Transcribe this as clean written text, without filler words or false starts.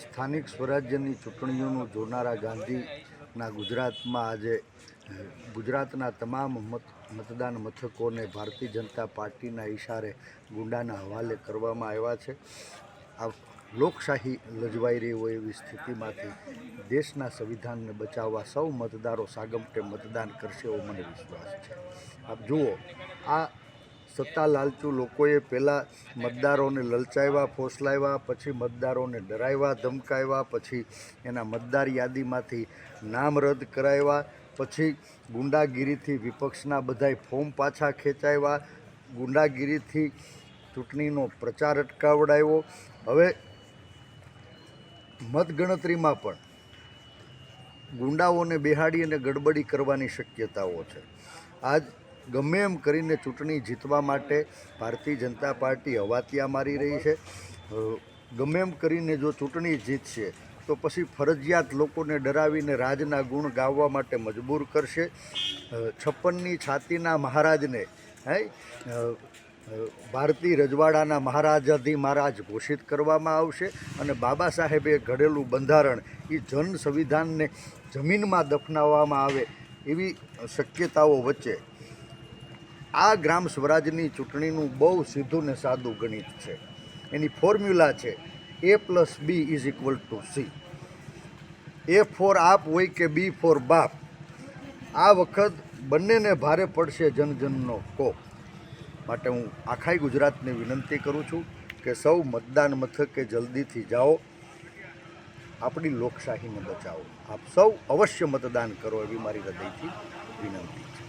સ્થાનિક સ્વરાજ્યની ચૂંટણીઓનું જોનારા ગાંધીના ગુજરાતમાં આજે ગુજરાતના તમામ મતદાન મથકોને ભારતીય જનતા પાર્ટીના ઇશારે ગુંડાના હવાલે કરવામાં આવ્યા છે। આ લોકશાહી લજવાઈ રહી હોય એવી સ્થિતિમાંથી દેશના સંવિધાનને બચાવવા સૌ મતદારો સાગમટે મતદાન કરશે એવો મને વિશ્વાસ છે। આપ જુઓ, આ સત્તા લાલચુ લોકોએ પહેલાં મતદારોને લલચાવ્યા, ફોસલાવ્યા, પછી મતદારોને ડરાવ્યા, ધમકાવ્યા, પછી એના મતદાર યાદીમાંથી નામ રદ કરાવ્યા, પછી ગુંડાગીરીથી વિપક્ષના બધાય ફોર્મ પાછા ખેંચાવ્યા, ગુંડાગીરીથી ચૂંટણીનો પ્રચાર અટકાવડાવ્યો। હવે મતગણતરીમાં પણ ગુંડાઓને બેહાડી અને ગડબડી કરવાની શક્યતાઓ છે। આજ ગમે એમ કરીને ચૂંટણી જીતવા માટે ભારતીય જનતા પાર્ટી હવાતિયા મારી રહી છે। ગમે એમ કરીને જો ચૂંટણી જીતશે તો પછી ફરજિયાત લોકોને ડરાવીને રાજના ગુણ ગાવા માટે મજબૂર કરશે। 56ની છાતીના મહારાજને ભારતીય રજવાડાના મહારાજાધી મહારાજ ઘોષિત કરવામાં આવશે અને બાબા સાહેબે ઘડેલું બંધારણ એ જન સંવિધાનને જમીનમાં દફનાવવામાં આવે એવી શક્યતાઓ વચ્ચે આ ગ્રામ સ્વરાજની ચૂંટણીનું બહુ સીધું ને સાદું ગણિત છે। એની ફોર્મ્યુલા છે A+B=C। A ફોર આપ હોય કે B ફોર બાપ। આ વખત બંનેને ભારે પડશે જનજનનો કોપ। માટે હું આખાય ગુજરાતને વિનંતી કરું છું કે સૌ મતદાન મથકે જલ્દીથી જાઓ, આપણી લોકશાહીને બચાવો। આપ સૌ અવશ્ય મતદાન કરો એવી મારી હૃદયથી વિનંતી છે।